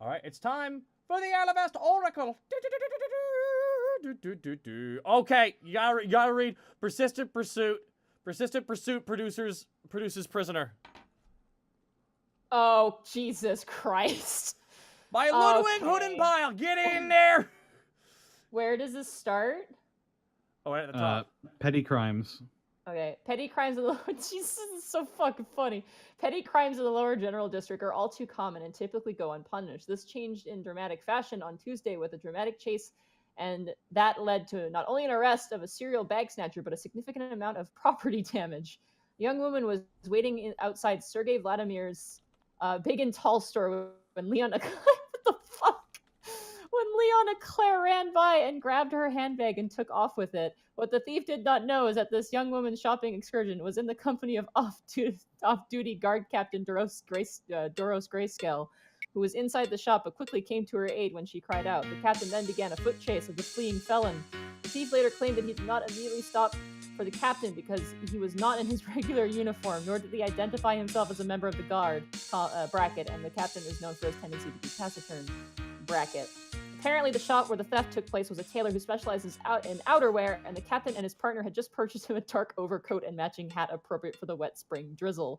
All right, it's time for the Alivast Oracle. Okay, you gotta read. Persistent pursuit. Persistent pursuit produces prisoner. Oh, Jesus Christ. By Ludwig Hudenpyle. Get in there. Where does this start? Oh, right at the top. Petty crimes. Okay, petty crimes of the Jesus, this is so fucking funny. Petty crimes of the lower general district are all too common and typically go unpunished. This changed in dramatic fashion on Tuesday with a dramatic chase, and that led to not only an arrest of a serial bag snatcher, but a significant amount of property damage. A young woman was waiting outside Sergei Vladimir's big and tall store when Leon what the fuck? When Leon Eclair ran by and grabbed her handbag and took off with it. What the thief did not know is that this young woman's shopping excursion was in the company of off-duty guard captain Doros Grayscale, who was inside the shop but quickly came to her aid when she cried out. The captain then began a foot chase of the fleeing felon. The thief later claimed that he did not immediately stop for the captain because he was not in his regular uniform, nor did he identify himself as a member of the guard bracket, and the captain is known for his tendency to be taciturn bracket. Apparently, the shop where the theft took place was a tailor who specializes in outerwear, and the captain and his partner had just purchased him a dark overcoat and matching hat appropriate for the wet spring drizzle.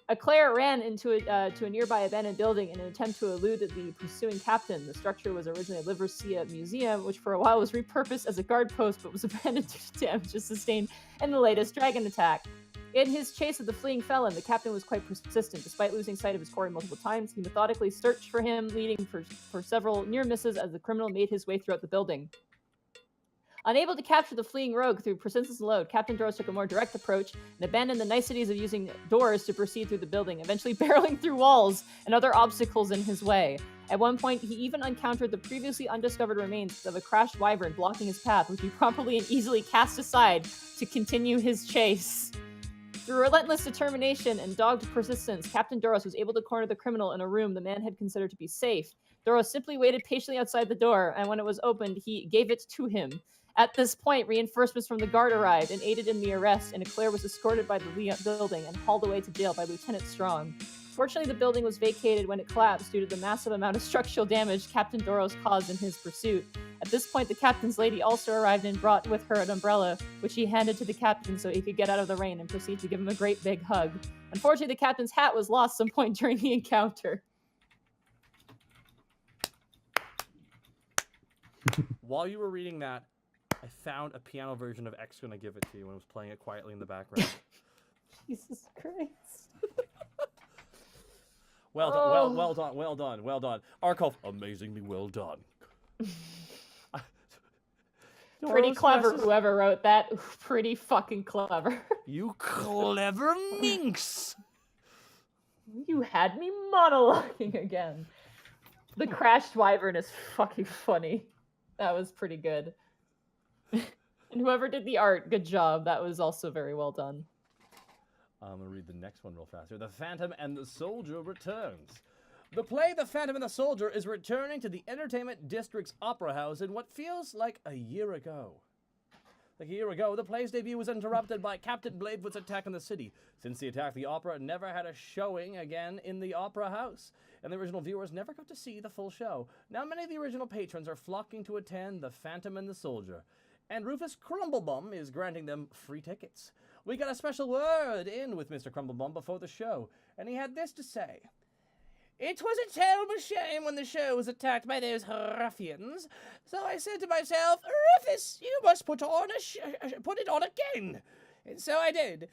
Eclair ran into to a nearby abandoned building in an attempt to elude the pursuing captain. The structure was originally a Livrosea museum, which for a while was repurposed as a guard post, but was abandoned due to damages sustained in the latest dragon attack. In his chase of the fleeing felon, the captain was quite persistent. Despite losing sight of his quarry multiple times, he methodically searched for him, leading for several near misses as the criminal made his way throughout the building. Unable to capture the fleeing rogue through persistence alone, Captain Doros took a more direct approach and abandoned the niceties of using doors to proceed through the building, eventually barreling through walls and other obstacles in his way. At one point, he even encountered the previously undiscovered remains of a crashed wyvern blocking his path, which he promptly and easily cast aside to continue his chase. Through relentless determination and dogged persistence, Captain Doros was able to corner the criminal in a room the man had considered to be safe. Doros simply waited patiently outside the door, and when it was opened, he gave it to him. At this point, reinforcements from the guard arrived and aided in the arrest, and Eclair was escorted by the building and hauled away to jail by Lieutenant Strong. Fortunately, the building was vacated when it collapsed due to the massive amount of structural damage Captain Doros caused in his pursuit. At this point, the captain's lady also arrived and brought with her an umbrella, which he handed to the captain so he could get out of the rain and proceed to give him a great big hug. Unfortunately, the captain's hat was lost some point during the encounter. While you were reading that, I found a piano version of X Gonna Give It To You and was playing it quietly in the background. Jesus Christ. Well done, well done. Arkolf, amazingly well done. Pretty clever, whoever wrote that. Pretty fucking clever. You clever minx! You had me monologuing again. The crashed wyvern is fucking funny. That was pretty good. And whoever did the art, good job. That was also very well done. I'm going to read the next one real fast here. The Phantom and the Soldier returns. The play The Phantom and the Soldier is returning to the Entertainment District's Opera House in what feels like a year ago. Like a year ago, the play's debut was interrupted by Captain Bladefoot's attack on the city. Since the attack, the opera never had a showing again in the Opera House, and the original viewers never got to see the full show. Now many of the original patrons are flocking to attend The Phantom and the Soldier, and Rufus Crumblebum is granting them free tickets. We got a special word in with Mr. Crumblebum before the show, and he had this to say. It was a terrible shame when the show was attacked by those ruffians, so I said to myself, Rufus, you must put it on again. And so I did.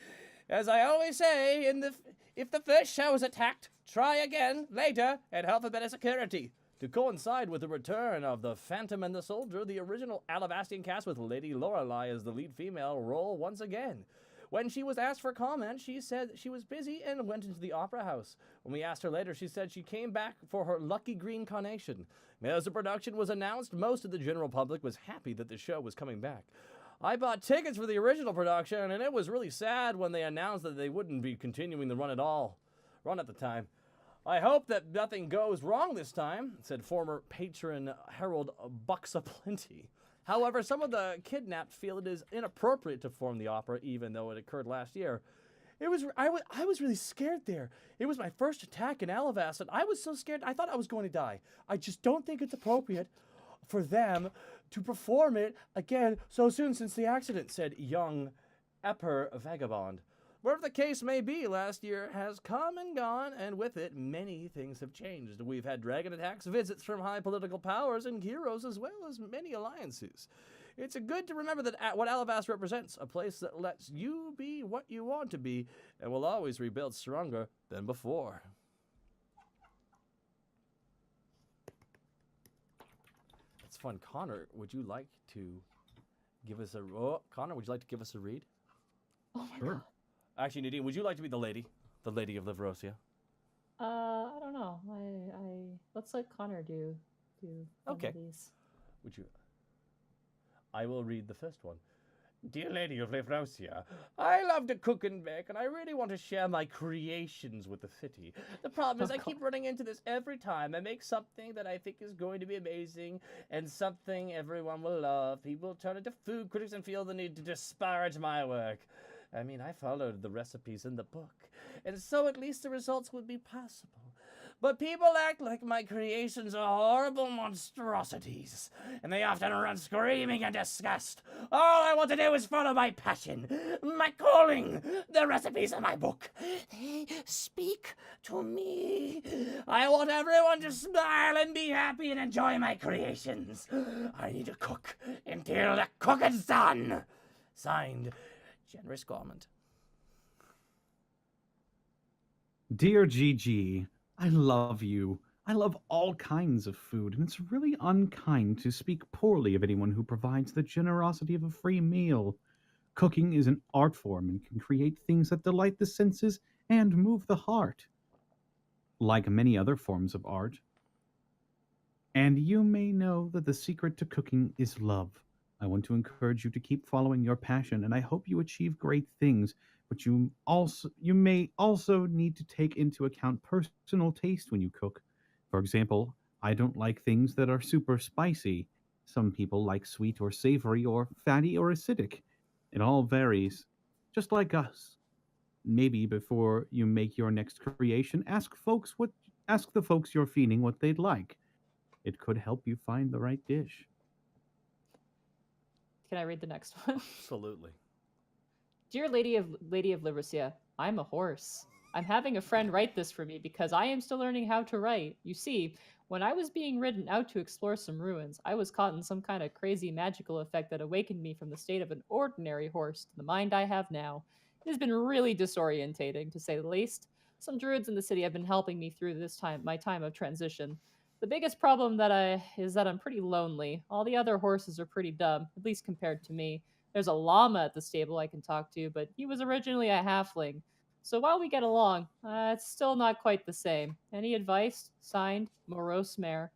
As I always say, if the first show is attacked, try again later and have a better security. To coincide with the return of The Phantom and the Soldier, the original Alivastian cast with Lady Lorelei as the lead female role once again. When she was asked for comment, she said she was busy and went into the opera house. When we asked her later, she said she came back for her lucky green carnation. As the production was announced, most of the general public was happy that the show was coming back. I bought tickets for the original production, and it was really sad when they announced that they wouldn't be continuing the run at the time. I hope that nothing goes wrong this time, said former patron Harold Bucksaplenty. However, some of the kidnapped feel it is inappropriate to perform the opera, even though it occurred last year. I was really scared there. It was my first attack in Alivast, and I was so scared. I thought I was going to die. I just don't think it's appropriate for them to perform it again so soon since the accident," said young Epper Vagabond. "Whatever the case may be, last year has come and gone, and with it, many things have changed. We've had dragon attacks, visits from high political powers and heroes, as well as many alliances. It's good to remember that what Alivast represents, a place that lets you be what you want to be, and will always rebuild stronger than before." That's fun. Connor, would you like to give us a... Connor, would you like to give us a read? Oh my Sure. god. Actually, Nadine, would you like to be the Lady of Livrosea? I don't know. Let's let Connor do one Okay. of these. Would you... I will read the first one. "Dear Lady of Livrosea, I love to cook and bake, and I really want to share my creations with the city. The problem is I keep running into this every time. I make something that I think is going to be amazing, and something everyone will love. People turn into food critics and feel the need to disparage my work. I mean, I followed the recipes in the book, and so at least the results would be possible. But people act like my creations are horrible monstrosities, and they often run screaming in disgust. All I want to do is follow my passion, my calling, the recipes in my book. They speak to me. I want everyone to smile and be happy and enjoy my creations. I need to cook until the cook is done. Signed, Generous Garment." Dear Gigi, I love you. I love all kinds of food, and it's really unkind to speak poorly of anyone who provides the generosity of a free meal. Cooking is an art form and can create things that delight the senses and move the heart, like many other forms of art. And you may know that the secret to cooking is love. I want to encourage you to keep following your passion, and I hope you achieve great things. But you may also need to take into account personal taste when you cook. For example, I don't like things that are super spicy. Some people like sweet or savory or fatty or acidic. It all varies, just like us. Maybe before you make your next creation, ask the folks you're feeding what they'd like. It could help you find the right dish. Can I read the next one? Absolutely. Dear Lady of Livrosea, I'm a horse. I'm having a friend write this for me because I am still learning how to write. You see, when I was being ridden out to explore some ruins, I was caught in some kind of crazy magical effect that awakened me from the state of an ordinary horse to the mind I have now. It has been really disorientating, to say the least. Some druids in the city have been helping me through my time of transition. The biggest problem is that I'm pretty lonely. All the other horses are pretty dumb, at least compared to me. There's a llama at the stable I can talk to, but he was originally a halfling. So while we get along, it's still not quite the same. Any advice? Signed, Morose Mare.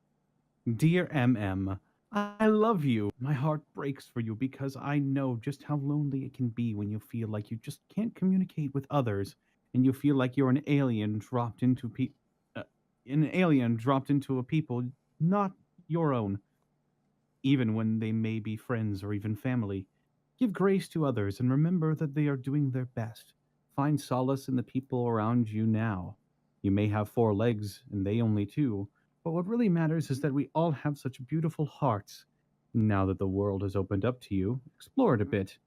Dear MM, I love you. My heart breaks for you because I know just how lonely it can be when you feel like you just can't communicate with others and you feel like you're an alien dropped into a people not your own, even when they may be friends or even family. Give grace to others and remember that they are doing their best. Find solace in the people around you now. You may have 4 legs and they only 2, but what really matters is that we all have such beautiful hearts. Now that the world has opened up to you, explore it a bit.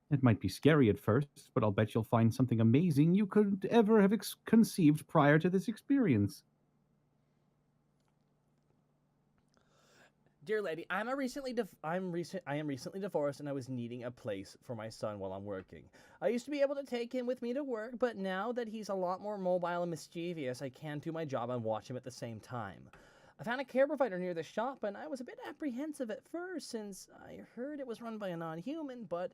It might be scary at first, but I'll bet you'll find something amazing you could ever have conceived prior to this experience. Dear Lady, I am recently divorced, and I was needing a place for my son while I'm working. I used to be able to take him with me to work, but now that he's a lot more mobile and mischievous, I can't do my job and watch him at the same time. I found a care provider near the shop, and I was a bit apprehensive at first since I heard it was run by a non-human, but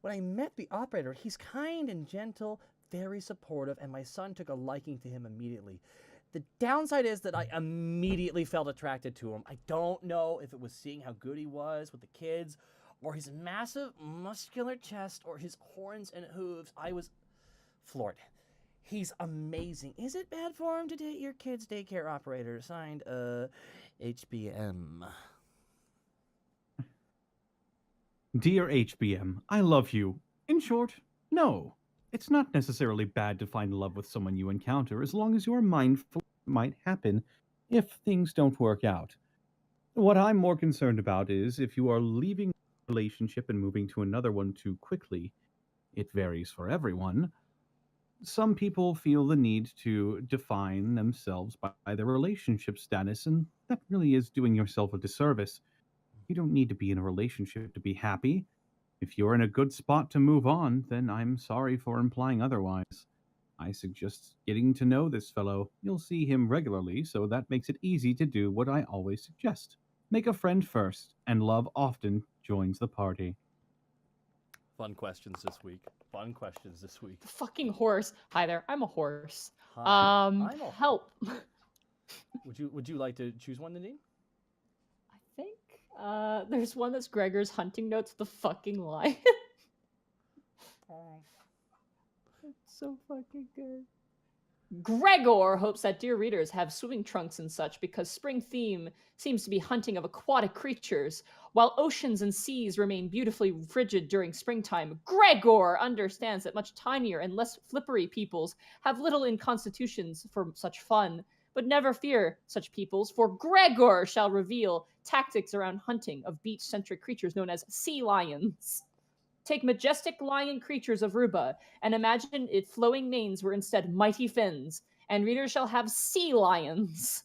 when I met the operator, he's kind and gentle, very supportive, and my son took a liking to him immediately. The downside is that I immediately felt attracted to him. I don't know if it was seeing how good he was with the kids, or his massive muscular chest, or his horns and hooves. I was floored. He's amazing. Is it bad for him to date your kid's daycare operator? Signed, HBM. Dear HBM, I love you. In short, no. It's not necessarily bad to find love with someone you encounter as long as you're mindful it might happen if things don't work out. What I'm more concerned about is if you are leaving a relationship and moving to another one too quickly. It varies for everyone. Some people feel the need to define themselves by their relationship status, and that really is doing yourself a disservice. You don't need to be in a relationship to be happy. If you're in a good spot to move on, then I'm sorry for implying otherwise. I suggest getting to know this fellow. You'll see him regularly, so that makes it easy to do what I always suggest. Make a friend first, and love often joins the party. Fun questions this week. Fun questions this week. The fucking horse. Hi there. I'm a horse. Hi, I'm a- Help. Would you like to choose one, Nadine? I think there's one that's Gregor's hunting notes with the fucking lion. It's so fucking good. Gregor hopes that dear readers have swimming trunks and such because spring theme seems to be hunting of aquatic creatures, while oceans and seas remain beautifully frigid during springtime. Gregor understands that much tinier and less flippery peoples have little in constitutions for such fun, but never fear such peoples, for Gregor shall reveal tactics around hunting of beach-centric creatures known as sea lions. Take majestic lion creatures of Ruba, and imagine if flowing manes were instead mighty fins, and readers shall have sea lions.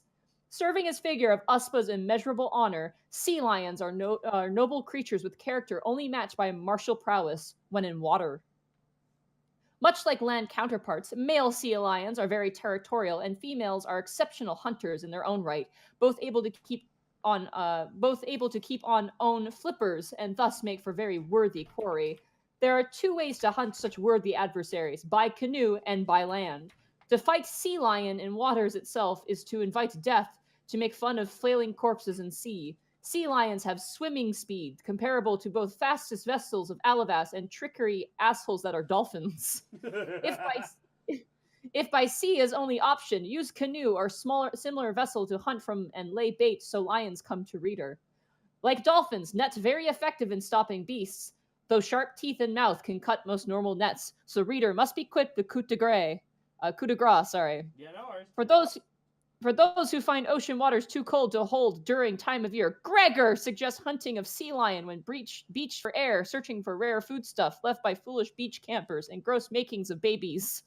Serving as figure of Uspa's immeasurable honor, sea lions are noble creatures with character only matched by martial prowess when in water. Much like land counterparts, male sea lions are very territorial, and females are exceptional hunters in their own right, both able to keep on own flippers and thus make for very worthy quarry. There are two ways to hunt such worthy adversaries, by canoe and by land. To fight sea lion in waters itself is to invite death, to make fun of flailing corpses in sea. Sea lions have swimming speed comparable to both fastest vessels of Alivast and trickery assholes that are dolphins. If by sea is only option, use canoe or similar vessel to hunt from and lay bait so lions come to reader. Like dolphins, nets very effective in stopping beasts, though sharp teeth and mouth can cut most normal nets, so reader must be quick with coup de grace. Yeah, no worries. For those who find ocean waters too cold to hold during time of year, Gregor suggests hunting of sea lion when beached for air, searching for rare foodstuff left by foolish beach campers and gross makings of babies.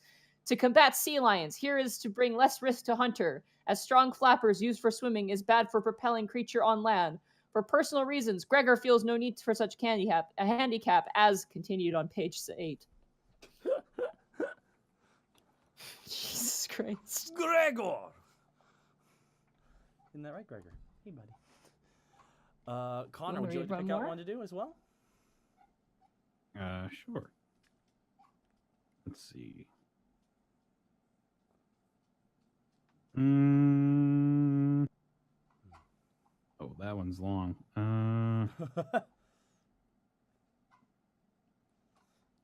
To combat sea lions, here is to bring less risk to hunter, as strong flappers used for swimming is bad for propelling creature on land. For personal reasons, Gregor feels no need for such handicap, as continued on page 8. Jesus Christ. Gregor! Isn't that right, Gregor? Hey, buddy. Connor, would you like to pick out one to do as well? Sure. Let's see. Oh, that one's long.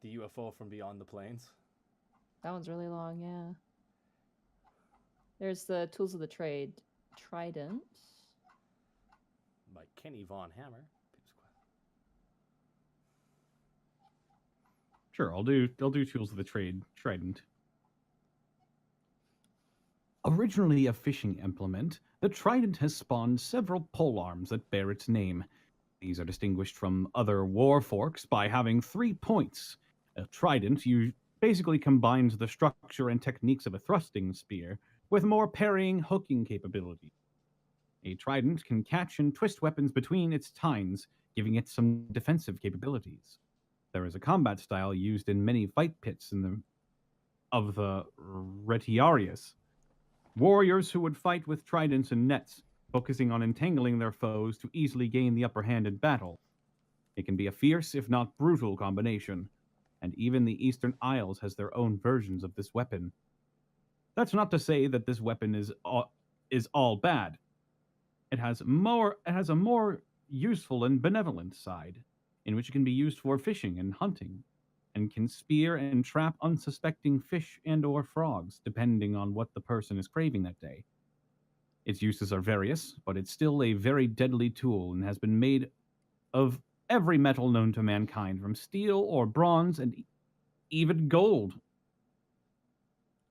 The UFO from Beyond the Plains. That one's really long, yeah. There's the Tools of the Trade. Trident. By Kenny Von Hammer. Sure, I'll do Tools of the Trade Trident. Originally a fishing implement, the trident has spawned several polearms that bear its name. These are distinguished from other war forks by having 3 points. A trident basically combines the structure and techniques of a thrusting spear with more parrying, hooking capability. A trident can catch and twist weapons between its tines, giving it some defensive capabilities. There is a combat style used in many fight pits of the Retiarius. Warriors who would fight with tridents and nets, focusing on entangling their foes to easily gain the upper hand in battle. It can be a fierce, if not brutal, combination, and even the Eastern Isles has their own versions of this weapon. That's not to say that this weapon is all bad. It has a more useful and benevolent side, in which it can be used for fishing and hunting, and can spear and trap unsuspecting fish and or frogs, depending on what the person is craving that day. Its uses are various, but it's still a very deadly tool and has been made of every metal known to mankind, from steel or bronze and even gold,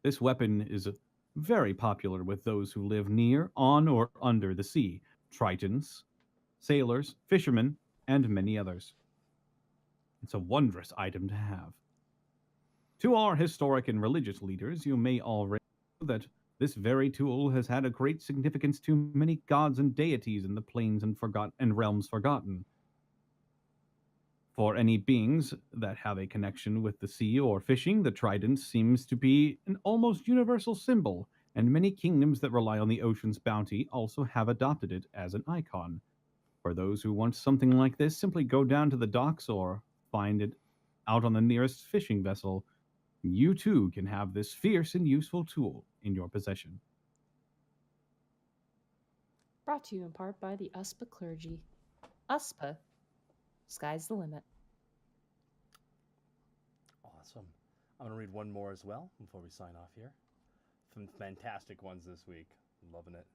This weapon is very popular with those who live near, on, or under the sea, tritons, sailors, fishermen, and many others. It's a wondrous item to have. To our historic and religious leaders, you may already know that this very tool has had a great significance to many gods and deities in the plains and realms forgotten. For any beings that have a connection with the sea or fishing, the trident seems to be an almost universal symbol, and many kingdoms that rely on the ocean's bounty also have adopted it as an icon. For those who want something like this, simply go down to the docks or find it out on the nearest fishing vessel. You too can have this fierce and useful tool in your possession. Brought to you in part by the USPA clergy. USPA, sky's the limit. Awesome. I'm going to read one more as well before we sign off here. Some fantastic ones this week. Loving it.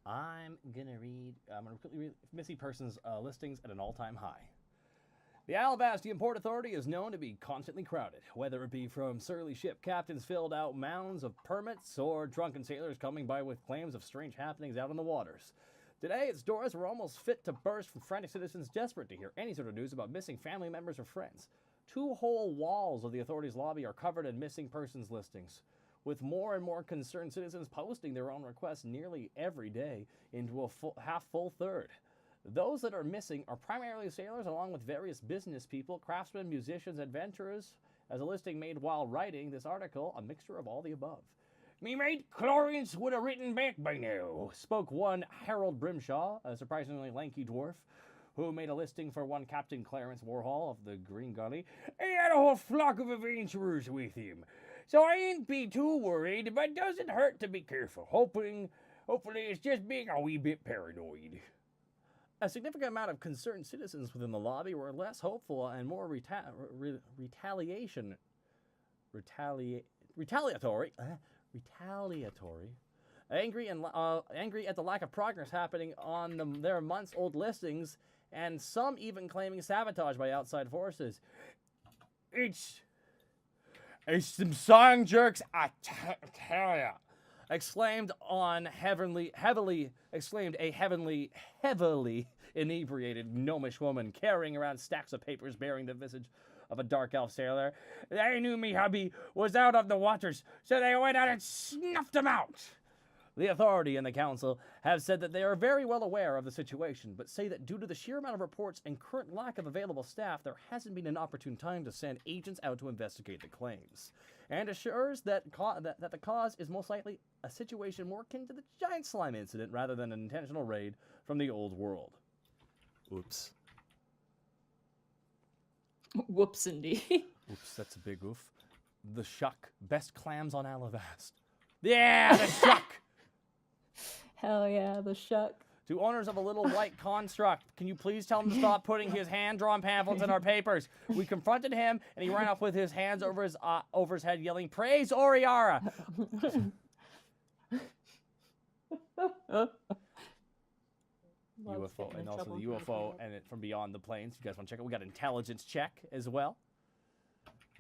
I'm going to quickly read missing persons listings at an all-time high. The Alivast Import Authority is known to be constantly crowded, whether it be from surly ship captains filled out mounds of permits or drunken sailors coming by with claims of strange happenings out on the waters. Today, its doors were almost fit to burst from frantic citizens desperate to hear any sort of news about missing family members or friends. 2 whole walls of the authority's lobby are covered in missing persons listings, with more and more concerned citizens posting their own requests nearly every day into a half-full third. Those that are missing are primarily sailors, along with various business people, craftsmen, musicians, adventurers. As a listing made while writing this article, a mixture of all the above. "Me mate Clarence would have written back by now," spoke one Harold Brimshaw, a surprisingly lanky dwarf, who made a listing for one Captain Clarence Warhol of the Green Gully. "He had a whole flock of adventurers with him, so I ain't be too worried, but it doesn't hurt to be careful. Hopefully it's just being a wee bit paranoid." A significant amount of concerned citizens within the lobby were less hopeful and more retaliatory, angry at the lack of progress happening on their months-old listings, and some even claiming sabotage by outside forces. It's some song jerks, I tell ya," exclaimed a heavily inebriated gnomish woman carrying around stacks of papers bearing the visage of a dark elf sailor. "They knew me hubby was out of the waters, so they went out and snuffed him out." The authority and the council have said that they are very well aware of the situation, but say that due to the sheer amount of reports and current lack of available staff, there hasn't been an opportune time to send agents out to investigate the claims, and assures that the cause is most likely a situation more akin to the giant slime incident rather than an intentional raid from the old world. Oops. Whoops, indeed. Oops, that's a big oof. The Shuck. Best clams on Alivast. Yeah, the Shuck! Hell yeah, the Shuck. To owners of a little white construct, can you please tell him to stop putting his hand-drawn pamphlets in our papers? We confronted him, and he ran off with his hands over his head, yelling, "Praise Oriara!" UFO, and also the UFO and it from beyond the plains. You guys want to check it? We got intelligence check as well.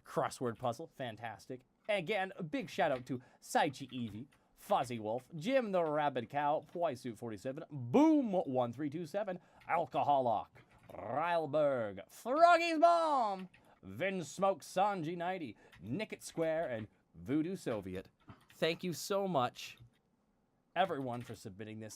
Crossword puzzle, fantastic. Again, a big shout out to Saichi Evie, Fuzzy Wolf, Jim the Rabid Cow, Poisuit 47, Boom 1327, Alcoholic, Rylberg, Froggy's Bomb, Vin Smoke Sanji 90, Nicket Square, and Voodoo Soviet. Thank you so much, everyone, for submitting this.